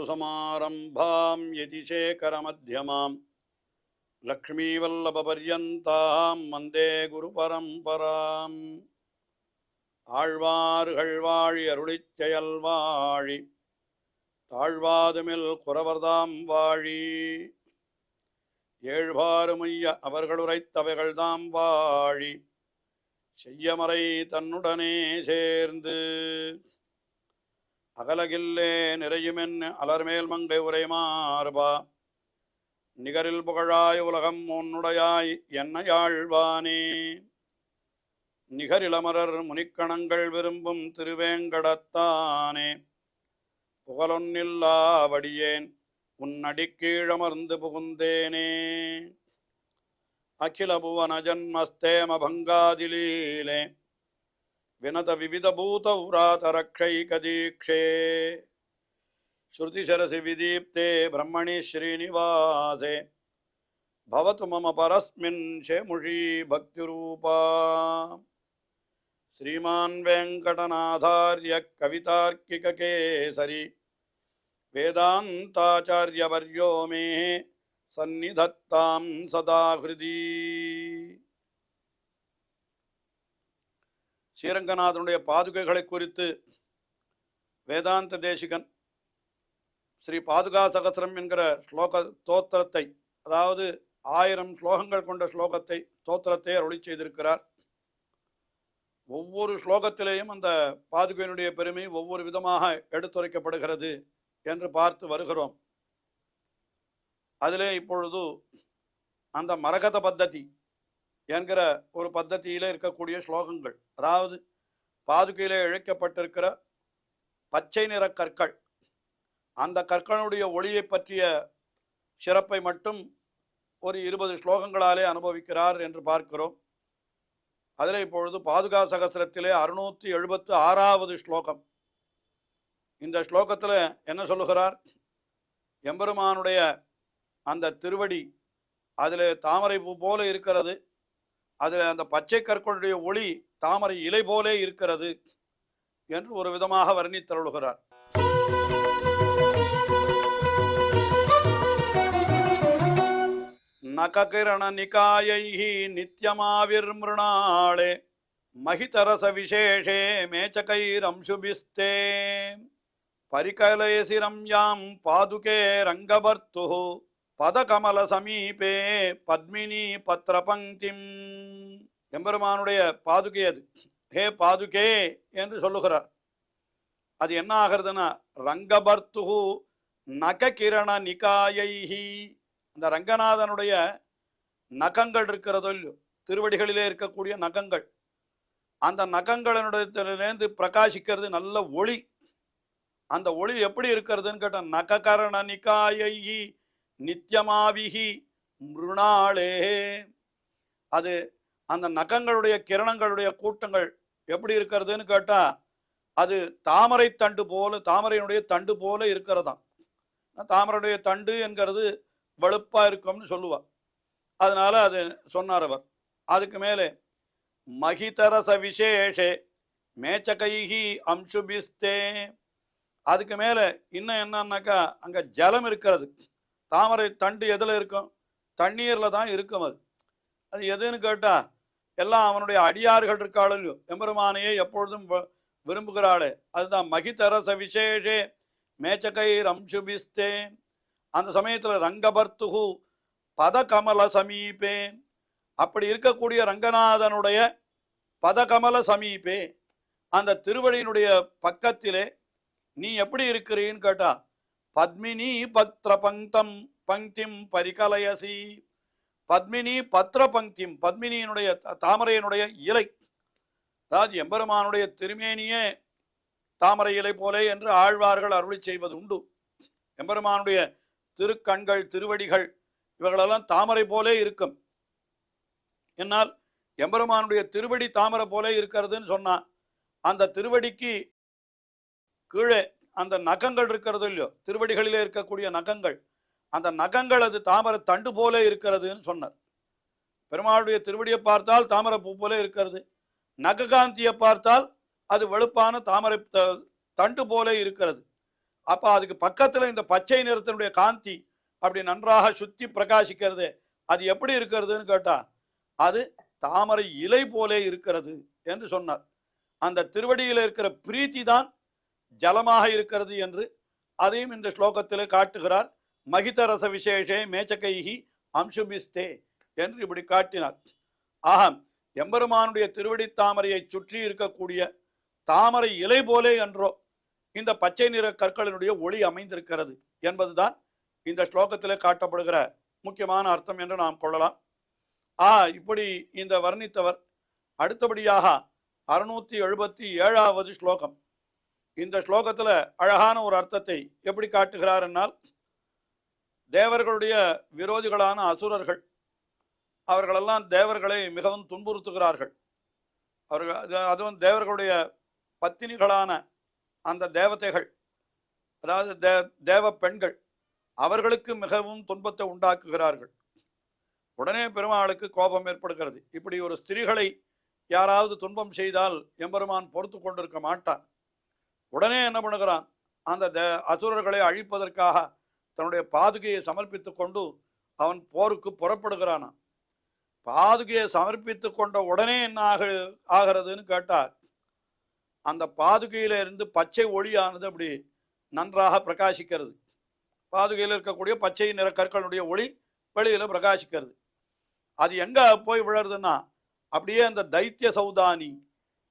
अस्मत्गुरुसमारम्भां यतिशेखरमध्यमां लक्ष्मीवल्लभपर्यन्तां वन्दे गुरुपरम्पराम् ஆழ்வார்கள் வாழி அருளிச் செயல் வாழி தாழ்வாதுமில் குறவர்தாம் வாழி ஏழ்வாறுமைய அவர்களுரைத்தவைகள்தாம் வாழி செய்யமறை தன்னுடனே சேர்ந்து அகலகில்லே நிறையுமென் அலர்மேல் மங்கை உரைமார்பா நிகரில் புகழாய் உலகம் உன்னுடையாய் என்னையாழ்வானே நிகரிலமரர் முனிக்கணங்கள் விரும்பும் திருவேங்கடத்தானே புகழொன்னில்லாவடியேன் உன்னடிக்கீழமர்ந்து புகுந்தேனே அகில புவன ஜன்மஸ்தேம பங்காதிலீலே வினத விவித பூத உராதரக்ஷைகதீக்ஷே ஸ்ருதிசரசி விதீப்தே பிரம்மணி ஸ்ரீனிவாசே பவது மம பரஸ்மின் ஷேமுஷி பக்திரூபா श्रीमान वेंकटनाथार्य कवितार्किक केसरी वेदांताचार्यवर्यो मे सन्निधत्तां सदा हृदि ஸ்ரீரங்கநாதனுடைய பாதுகைகளை குறித்து வேதாந்த தேசிகன் ஸ்ரீ பாதுகா சகஸ்ரம் என்கிற ஸ்லோக தோத்திரத்தை, அதாவது 1000 ஸ்லோகங்கள் கொண்ட ஸ்லோகத்தை தோத்திரத்தை அருளி செய்திருக்கிறார். ஒவ்வொரு ஸ்லோகத்திலேயும் அந்த பாதுகையினுடைய பெருமை ஒவ்வொரு விதமாக எடுத்துரைக்கப்படுகிறது என்று பார்த்து வருகிறோம். அதிலே இப்பொழுது அந்த மரகத பத்ததி என்கிற ஒரு பத்ததியிலே இருக்கக்கூடிய ஸ்லோகங்கள், அதாவது பாதுகையிலே இழைக்கப்பட்டிருக்கிற பச்சை நிற கற்கள், அந்த கற்களுடைய ஒளியை பற்றிய சிறப்பை மட்டும் ஒரு 20 ஸ்லோகங்களாலே அனுபவிக்கிறார் என்று பார்க்கிறோம். அதில் இப்பொழுது பாதுகா சகஸ்ரத்திலே 676வது ஸ்லோகம். இந்த ஸ்லோகத்தில் என்ன சொல்லுகிறார்? எம்பெருமானுடைய அந்த திருவடி அதில் தாமரை பூ போல இருக்கிறது, அதில் அந்த பச்சை கற்களுடைய ஒளி தாமரை இலை போலே இருக்கிறது என்று ஒரு விதமாக வர்ணித்தருளுகிறார். நககிரண நிகாயைஹி நித்யமாவிர்மிருணாளே மகிதரச விசேஷே மேச்சகைரம்சுபிஸ்தே பரிகலயசிரம் யாம் பாதுகே ரங்கபர்த்துஹு பதகமல சமீபே பத்மினி பத்ரபங்கிம். எம்பெருமானுடைய பாதுகை அது. ஹே பாதுகே என்று சொல்லுகிறார். அது என்ன ஆகிறதுனா ரங்கபர்த்துஹு நககிரண நிகாயைஹி, அந்த ரங்கநாதனுடைய நகங்கள் இருக்கிறதோ இல்லையோ, திருவடிகளிலே இருக்கக்கூடிய நகங்கள், அந்த நகங்களினுடையிலேருந்து பிரகாசிக்கிறது நல்ல ஒளி. அந்த ஒளி எப்படி இருக்கிறதுன்னு கேட்ட நககரண நிகாயைஹி நித்யமாவிஹி மிருணாளே, அது அந்த நகங்களுடைய கிரணங்களுடைய கூட்டங்கள் எப்படி இருக்கிறதுன்னு கேட்டா அது தாமரை தண்டு போல, தாமரையினுடைய தண்டு போல இருக்கிறதாம். தாமரையுடைய தண்டு என்கிறது வெளுப்பா இருக்கும்னு சொல்லுவா. அதனால அது சொன்னார் அவர். அதுக்கு மேலே மகிதரச விசேஷே மேச்சகைஹி அம்சுபிஸ்தே, அதுக்கு மேலே இன்னும் என்னன்னாக்கா அங்கே ஜலம் இருக்கிறது. தாமரை தண்டு எதில் இருக்கும்? தண்ணீரில் தான் இருக்கும். அது எதுன்னு கேட்டால் எல்லாம் அவனுடைய அடியார்கள் இருக்காளோ, எம்பெருமானையே எப்பொழுதும் விரும்புகிறாளே, அதுதான் மகிதரச விசேஷே மேச்சகைர் அம்சுபிஸ்தே. அந்த சமயத்தில் ரங்கபர்த்துஹு பதகமல சமீபே, அப்படி இருக்கக்கூடிய ரங்கநாதனுடைய பதகமல சமீபே, அந்த திருவடியினுடைய பக்கத்திலே நீ எப்படி இருக்கிறீன்னு கேட்டா பத்மினி பத்ர பங்கம் பங்கிம் பரிகலயசி. பத்மினி பத்ர பங்கிம், பத்மினியினுடைய தாமரையினுடைய இலை, அதாவது எம்பெருமானுடைய திருமேனியே தாமரை இலை போலே என்று ஆழ்வார்கள் அருளி செய்வது உண்டு. எம்பெருமானுடைய திருக்கண்கள் திருவடிகள் இவர்களெல்லாம் தாமரை போலே இருக்கும். என்னால் எம்பெருமானுடைய திருவடி தாமரை போலே இருக்கிறதுன்னு சொன்னா அந்த திருவடிக்கு கீழே அந்த நகங்கள் இருக்கிறது இல்லையோ, திருவடிகளிலே இருக்கக்கூடிய நகங்கள், அந்த நகங்கள் அது தாமரை தண்டு போலே இருக்கிறதுன்னு சொன்னார். பெருமாளுடைய திருவடியை பார்த்தால் தாமரை பூ போலே இருக்கிறது, நககாந்தியை பார்த்தால் அது வெளுப்பான தாமரை தண்டு போலே இருக்கிறது. அப்ப அதுக்கு பக்கத்துல இந்த பச்சை நிறத்தினுடைய காந்தி அப்படி நன்றாக சுத்தி பிரகாசிக்கிறது. அது எப்படி இருக்கிறதுன்னு கேட்டா, அது தாமரை இலை போலே இருக்கிறது என்று சொன்னார். அந்த திருவடியில் இருக்கிற பிரீத்தி தான் ஜலமாக இருக்கிறது என்று அதையும் இந்த ஸ்லோகத்திலே காட்டுகிறார். மகித ரச விசேஷே மேச்சகைஹி அம்சுபிஸ்தே என்று இப்படி காட்டினார். ஆக எம்பெருமானுடைய திருவடி தாமரையை சுற்றி இருக்கக்கூடிய தாமரை இலை போலே என்றோ இந்த பச்சை நிற கற்களினுடைய ஒளி அமைந்திருக்கிறது என்பதுதான் இந்த ஸ்லோகத்திலே காட்டப்படுகிற முக்கியமான அர்த்தம் என்று நாம் கொள்ளலாம். இப்படி இந்த வர்ணித்தவர் அடுத்தபடியாக 677வது ஸ்லோகம். இந்த ஸ்லோகத்துல அழகான ஒரு அர்த்தத்தை எப்படி காட்டுகிறார் என்னால், தேவர்களுடைய விரோதிகளான அசுரர்கள் அவர்களெல்லாம் தேவர்களை மிகவும் துன்புறுத்துகிறார்கள். அவர்கள் அதுவும் தேவர்களுடைய பத்தினிகளான அந்த தேவதைகள், அதாவது தேவ பெண்கள், அவர்களுக்கு மிகவும் துன்பத்தை உண்டாக்குகிறார்கள். உடனே பெருமாளுக்கு கோபம் ஏற்படுகிறது. இப்படி ஒரு ஸ்திரீகளை யாராவது துன்பம் செய்தால் எம்பெருமான் பொறுத்து கொண்டிருக்க மாட்டான். உடனே என்ன பண்ணுகிறான், அந்த அசுரர்களை அழிப்பதற்காக தன்னுடைய பாதுகையை சமர்ப்பித்து கொண்டு அவன் போருக்கு புறப்படுகிறானான். பாதுகையை சமர்ப்பித்து கொண்ட உடனே என்ன ஆகிறதுன்னு கேட்டார், அந்த பாதுகையில இருந்து பச்சை ஒளியானது அப்படி நன்றாக பிரகாசிக்கிறது. பாதுகையில் இருக்கக்கூடிய பச்சை நிற கற்களுடைய ஒளி வெளியில பிரகாசிக்கிறது. அது எங்க போய் விழறதுன்னா, அப்படியே அந்த தைத்திய சௌதானி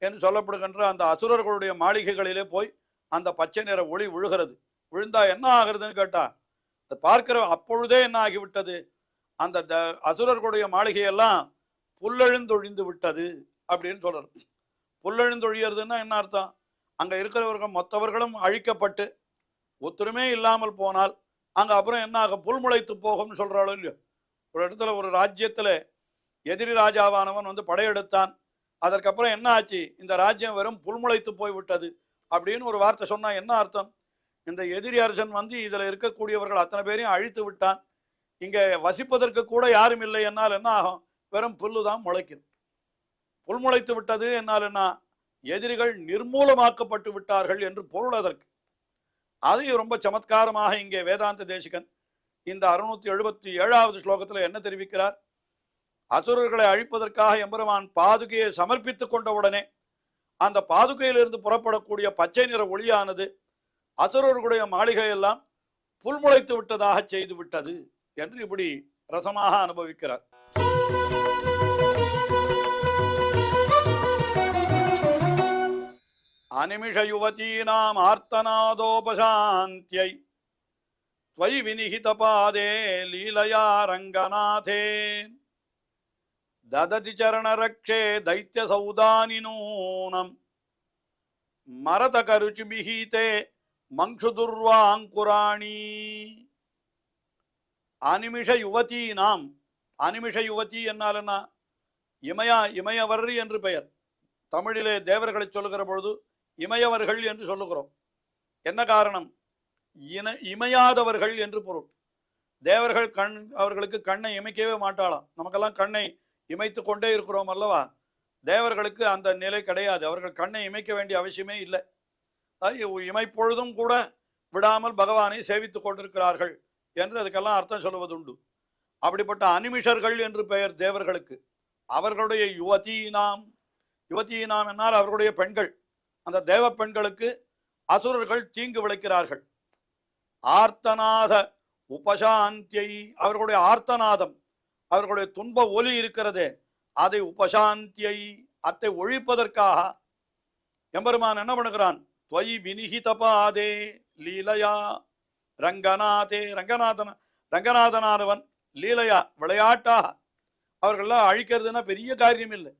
என்று சொல்லப்படுகின்ற அந்த அசுரர்களுடைய மாளிகைகளிலே போய் அந்த பச்சை நிற ஒளி விழுகிறது. விழுந்தா என்ன ஆகிறதுன்னு கேட்டா, அது பார்க்கிற அப்பொழுதே என்ன ஆகிவிட்டது, அந்த அசுரர்களுடைய மாளிகையெல்லாம் புல்லெழுந்தொழிந்து விட்டது அப்படின்னு சொல்றது. புல்லெழுந்தொழியறதுன்னா என்ன அர்த்தம், அங்க இருக்கிறவர்கள் மொத்தவர்களும் அழிக்கப்பட்டு ஒத்துருமே இல்லாமல் போனால் அங்க அப்புறம் என்ன ஆகும், புல்முளைத்து போகும்னு சொல்றாளோ இல்லையோ. ஒரு இடத்துல ஒரு ராஜ்யத்துல எதிரி ராஜாவானவன் வந்து படையெடுத்தான். அதற்கப்புறம் என்ன ஆச்சு, இந்த ராஜ்யம் வெறும் புல்முளைத்து போய்விட்டது அப்படின்னு ஒரு வார்த்தை சொன்னா என்ன அர்த்தம், இந்த எதிரி அரசன் வந்து இதுல இருக்கக்கூடியவர்கள் அத்தனை பேரையும் அழித்து விட்டான், இங்க வசிப்பதற்கு கூட யாரும் இல்லை, என்னால் என்ன ஆகும், வெறும் புல்லு தான் முளைக்கும். புல்முளைத்து விட்டது என்னால் என்ன, எதிரிகள் நிர்மூலமாக்கப்பட்டு விட்டார்கள் என்று பொருள் அதற்கு. அது ரொம்ப சமத்காரமாக இங்கே வேதாந்த தேசிகன் இந்த 677வது ஸ்லோகத்தில் என்ன தெரிவிக்கிறார், அசுரர்களை அழிப்பதற்காக எம்பெருமான் பாதுகையை சமர்ப்பித்துக் கொண்ட உடனே அந்த பாதுகையிலிருந்து புறப்படக்கூடிய பச்சை நிற ஒளியானது அசுரர்களுடைய மாளிகையெல்லாம் புல்முளைத்து விட்டதாக செய்து விட்டது என்று இப்படி ரசமாக அனுபவிக்கிறார். அனிமிஷ யுவதீனாம் ஆர்த்தநாதோபசாந்தியை त्वयि विनिहित पादे लीलया रंगनाथे ददति चरण रक्षे दैत्य सौदानिनूनम मरतकरुचि बिहीते मंक्षुदुर्वांकुराणी அனிமிஷ யுவதி நாம். அனிமிஷ யுவதி என்னாலன்னா இமயவர் என்று பெயர். தமிழிலே தேவர்களை சொல்லுகிற பொழுது இமயவர்கள் என்று சொல்லுகிறோம். என்ன காரணம், இமையாதவர்கள் என்று பொருள். தேவர்கள் அவர்களுக்கு கண்ணை இமைக்கவே மாட்டாளாம். நமக்கெல்லாம் கண்ணை இமைத்து கொண்டே இருக்கிறோம் அல்லவா, தேவர்களுக்கு அந்த நிலை கிடையாது. அவர்கள் கண்ணை இமைக்க வேண்டிய அவசியமே இல்லை. இமைப்பொழுதும் கூட விடாமல் பகவானை சேவித்துக் கொண்டிருக்கிறார்கள் என்று அதுக்கெல்லாம் அர்த்தம் சொல்லுவதுண்டு. அப்படிப்பட்ட அனிமிஷர்கள் என்று பெயர் தேவர்களுக்கு. அவர்களுடைய யுவதீனாம், யுவதீனாம் என்னால் அவர்களுடைய பெண்கள், அந்த தேவ பெண்களுக்கு அசுரர்கள் தீங்கு விளைக்கிறார்கள். ஆர்த்தநாத உபசாந்தியை, அவர்களுடைய ஆர்த்தநாதம், அவர்களுடைய துன்ப ஒலி இருக்கிறதே, அதை உபசாந்தியை, அதை ஒழிப்பதற்காக எம்பெருமான் என்ன பண்ணுகிறான், துவயி வினிகித பாதே லீலையா ரங்கநாதே, ரங்கநாதனானவன் லீலையா விளையாட்டாக அவர்கள்லாம் அழிக்கிறதுனா பெரிய காரியம் இல்லை.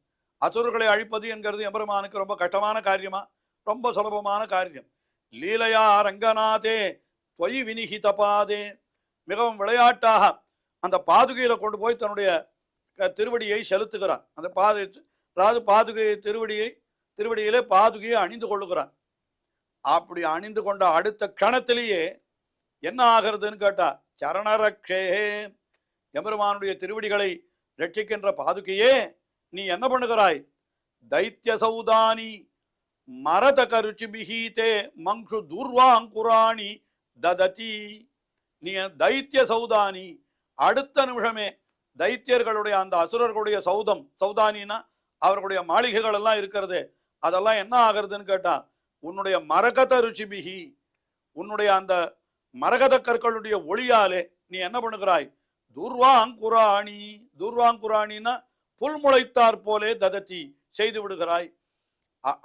அசுரர்களை அழிப்பது என்கிறது எம்பெருமானுக்கு ரொம்ப கஷ்டமான காரியமா, ரொம்ப சுலபமான காரியம். லீலையா ரங்கநாதே துவயி வினிகித பாதே, மிகவும் விளையாட்டாக அந்த பாதுகையில கொண்டு போய் தன்னுடைய திருவடியை செலுத்துகிறான். அந்த அதாவது பாதுகை திருவடியிலே பாதுகையை அணிந்து கொள்ளுகிறான். அப்படி அணிந்து கொண்ட அடுத்த கணத்திலேயே என்ன ஆகிறதுன்னு கேட்டா, சரணரக்ஷே, எம்பெருமானுடைய திருவடிகளை ரட்சிக்கின்ற பாதுகையே நீ என்ன பண்ணுகிறாய், தைத்திய சௌதானி மரத கருச்சி பிஹீதே மங்ஷு துர்வாங்குராணி தததி. நீ தைத்திய சௌதானி, அடுத்த நிமிஷமே தைத்தியர்களுடைய அந்த அசுரர்களுடைய சௌதானினா அவர்களுடைய மாளிகைகள் எல்லாம் இருக்கிறது, அதெல்லாம் என்ன ஆகிறதுன்னு கேட்டா, உன்னுடைய மரகத ருச்சிபிகி, உன்னுடைய அந்த மரகத கற்களுடைய ஒளியாலே நீ என்ன பண்ணுகிறாய், துர்வாங்குராணி, துர்வாங்குராணின்னா புல் முளைத்தார் போலே ததத்தி செய்து விடுகிறாய்.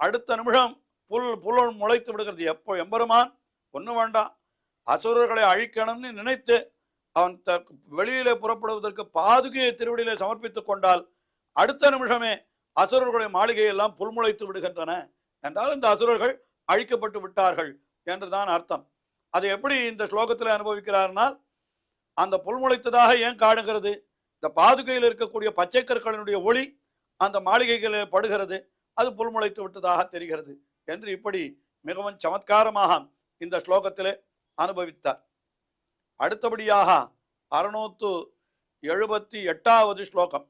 அடுத்த நிமிஷம் புல் முளைத்து விடுகிறது. எப்போ எம்பெருமான் ஒன்றும் வேண்டாம், அசுரர்களை அழிக்கணும்னு நினைத்து அவன் வெளியிலே புறப்படுவதற்கு பாதுகையை திருவடியிலே சமர்ப்பித்துக் கொண்டால் அடுத்த நிமிஷமே அசுரர்களுடைய மாளிகையெல்லாம் புல்முளைத்து விடுகின்றன என்றால் இந்த அசுரர்கள் அழிக்கப்பட்டு விட்டார்கள் என்றுதான் அர்த்தம். அதை எப்படி இந்த ஸ்லோகத்தில் அனுபவிக்கிறார்னால், அந்த புல்முளைத்ததாக ஏன் காணுகிறது, இந்த பாதுகையில் இருக்கக்கூடிய பச்சை கற்களினுடைய ஒளி அந்த மாளிகைகளில் படுகிறது, அது புல்முளைத்து விட்டதாக தெரிகிறது என்று இப்படி மிகவும் சமத்காரமாக இந்த ஸ்லோகத்திலே அனுபவித்தார். அடுத்தபடியாக 678வது ஸ்லோகம்.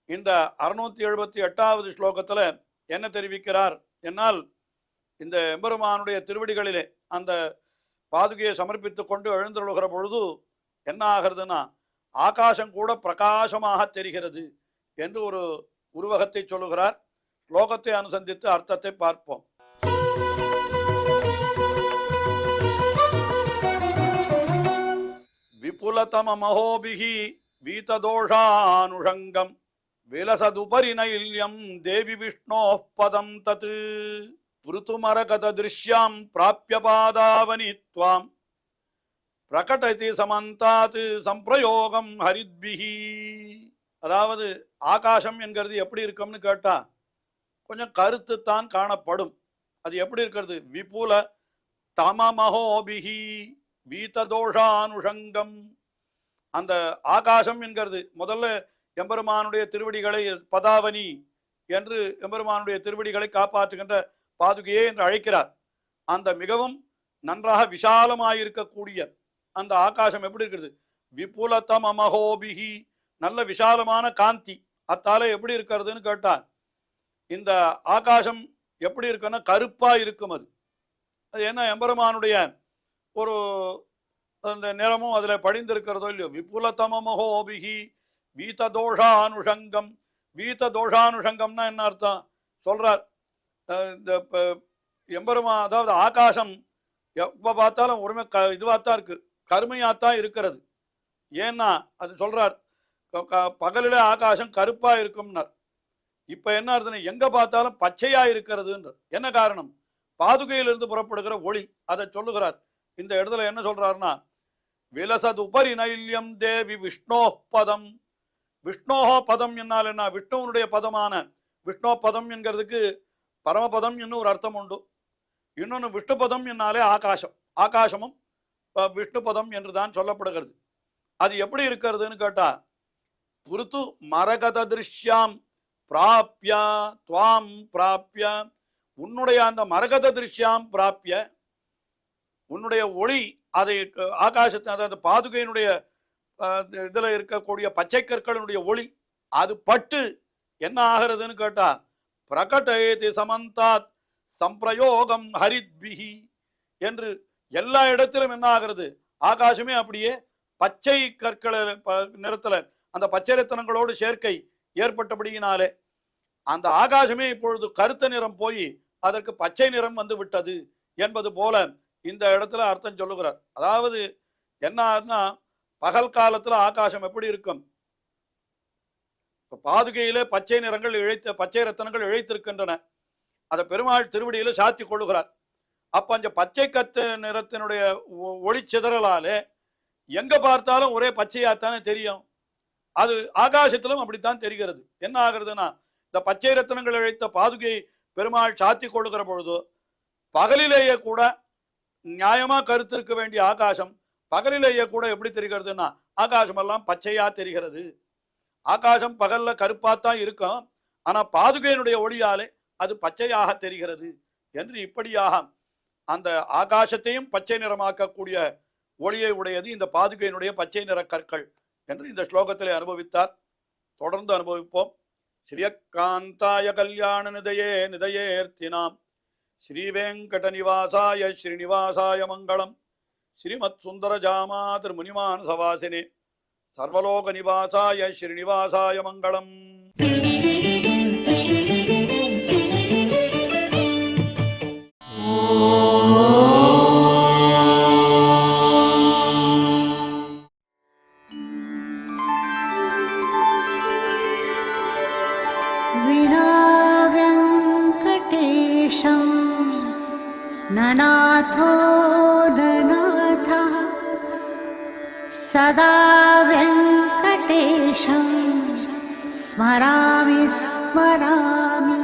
இந்த 678வது ஸ்லோகத்தில் என்ன தெரிவிக்கிறார் என்னால், இந்த எம்பெருமானுடைய திருவடிகளிலே அந்த பாதுகையை சமர்ப்பித்துக் கொண்டு எழுந்தருளுகிற பொழுது என்ன ஆகிறதுனா, ஆகாசம் கூட பிரகாசமாக தெரிகிறது என்று ஒரு உருவகத்தை சொல்லுகிறார். ஸ்லோகத்தை அனுசந்தித்து அர்த்தத்தை பார்ப்போம். விபுலதம மகோபிஹி வீததோஷானுஷங்கம் விலசதுபரி நைல்யம் தேவி விஷ்ணோ பதம் தத் ருதுமரகத திருஷ்யாம் பிராப்ய பாதாவனி த்வாம் பிரகடதி சமந்தாத் சம்பிரயோகம் ஹரித்பிஹி. அதாவது ஆகாசம் என்கிறது எப்படி இருக்கும்னு கேட்டா கொஞ்சம் கருத்துத்தான் காணப்படும். அது எப்படி இருக்கிறது, விபுல தமமஹோபிஹி வீததோஷானுஷங்கம். அந்த ஆகாசம் என்கிறது முதல்ல எம்பெருமானுடைய திருவடிகளை பதாவனி என்று எம்பெருமானுடைய திருவடிகளை காப்பாற்றுகின்ற பாதுகையே என்று அழைக்கிறார். அந்த மிகவும் நன்றாக விசாலமாயிருக்கக்கூடிய அந்த ஆகாசம் எப்படி இருக்கிறது, விபுலதம் அமஹோபிஹி, நல்ல விசாலமான காந்தி. அத்தால எப்படி இருக்கிறதுன்னு கேட்டார், இந்த ஆகாசம் எப்படி இருக்குன்னா கருப்பா இருக்கும். அது என்ன, எம்பெருமானுடைய ஒரு அந்த நிறமும் அதில் படிந்திருக்கிறதோ இல்லையோ. விபுலதமமஹோபிஹி வீததோஷானுஷங்கம். வீததோஷானுஷங்கம்னா என்ன அர்த்தம் சொல்றார், இந்த எம்பெருமா அதாவது ஆகாசம் எப்போ பார்த்தாலும் ஒருமே இதுவாகத்தான் இருக்கு, கருமையாத்தான் இருக்கிறது. ஏன்னா அது சொல்றார், பகலில ஆகாசம் கருப்பா இருக்கும்னார். இப்ப என்ன அர்த்தம், எங்க பார்த்தாலும் பச்சையா இருக்கிறதுன்றார். என்ன காரணம், பாதுகையிலிருந்து புறப்படுகிற ஒளி, அதை சொல்லுகிறார். இந்த இடத்துல என்ன சொல்றாருன்னா, விலசது உபரி நைல்யம் தேவி விஷ்ணோ பதம். விஷ்ணோஹோ பதம் என்னால் என்ன, விஷ்ணுவனுடைய பதமான விஷ்ணோ பதம் என்கிறதுக்கு பரமபதம் என்னும் ஒரு அர்த்தம் உண்டு. இன்னொன்று விஷ்ணு பதம் என்னாலே ஆகாசம், ஆகாசமும் விஷ்ணு பதம் என்றுதான் சொல்லப்படுகிறது. அது எப்படி இருக்கிறதுன்னு கேட்டா, புருத்து மரகத திருஷ்யாம் பிராப்ய துவாம் பிராப்ய, உன்னுடைய அந்த மரகத திருஷ்யாம் பிராப்ய, உன்னுடைய ஒளி அதை ஆகாசத்தை அதாவது பாதுகையினுடைய இதுல இருக்கக்கூடிய பச்சை கற்களினுடைய ஒளி அது பட்டு என்ன ஆகிறதுன்னு கேட்டா, பிரகடேதி சமந்தாத் சம்பிரயோகம் ஹரித்பிஹி என்று எல்லா இடத்திலும் என்ன ஆகிறது, ஆகாசமே அப்படியே பச்சை கற்களை நிறத்துல அந்த பச்சை ரத்தனங்களோடு சேர்க்கை ஏற்பட்டபடியினாலே அந்த ஆகாசமே இப்பொழுது கருத்த நிறம் போய் அதற்கு பச்சை நிறம் வந்து விட்டது என்பது போல இந்த இடத்துல அர்த்தம் சொல்லுகிறார். அதாவது என்ன, பகல் காலத்துல ஆகாசம் எப்படி இருக்கும், பாதுகையிலே பச்சை நிறங்கள் பச்சை ரத்தனங்கள் இழைத்திருக்கின்றன, அதை பெருமாள் திருவடியில சாத்தி கொள்ளுகிறார். அப்ப அந்த பச்சை கத்து நிறத்தினுடைய ஒளி சிதறலாலே எங்க பார்த்தாலும் ஒரே பச்சையாத்தானே தெரியும். அது ஆகாசத்திலும் அப்படித்தான் தெரிகிறது. என்ன ஆகுறதுன்னா, இந்த பச்சை ரத்தனங்கள் இழைத்த பாதுகை பெருமாள் சாத்தி கொள்ளுகிற பொழுது பகலிலேயே கூட நியாயமா கருத்திருக்க வேண்டிய ஆகாசம் பகலிலேயே கூட எப்படி தெரிகிறதுன்னா ஆகாசம் எல்லாம் பச்சையா தெரிகிறது. ஆகாசம் பகல்ல கருப்பாத்தான் இருக்கும், ஆனா பாதுகையினுடைய ஒளியாலே அது பச்சையாக தெரிகிறது என்று இப்படியாக அந்த ஆகாசத்தையும் பச்சை நிறமாக்கக்கூடிய ஒளியை உடையது இந்த பாதுகையினுடைய பச்சை நிற கற்கள் என்று இந்த ஸ்லோகத்திலே அனுபவித்தார். தொடர்ந்து அனுபவிப்போம். ஸ்ரீயக்காந்தாய கல்யாண நிதயே நிதயேர்த்தினாம் ஸ்ரீவேங்கட நிவாசாய ஸ்ரீனிவாசாய மங்களம். ஸ்ரீமத் சுந்தரஜாமா திருமுனிமானசவாசினே சர்வலோக நிவாசாய ஸ்ரீனிவாசாய மங்களம். विनाव्यङ्कटेशं ननाथो ननाथः सदा व्यङ्कटेशं स्मरामि स्मरामि.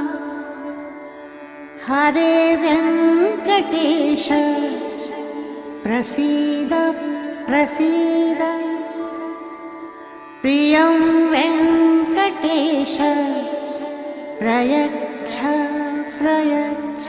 हरे व्यङ्कटेश प्रसीद प्रसीद. प्रियं वेङ्कटेश प्रयच्छ प्रयच्छ.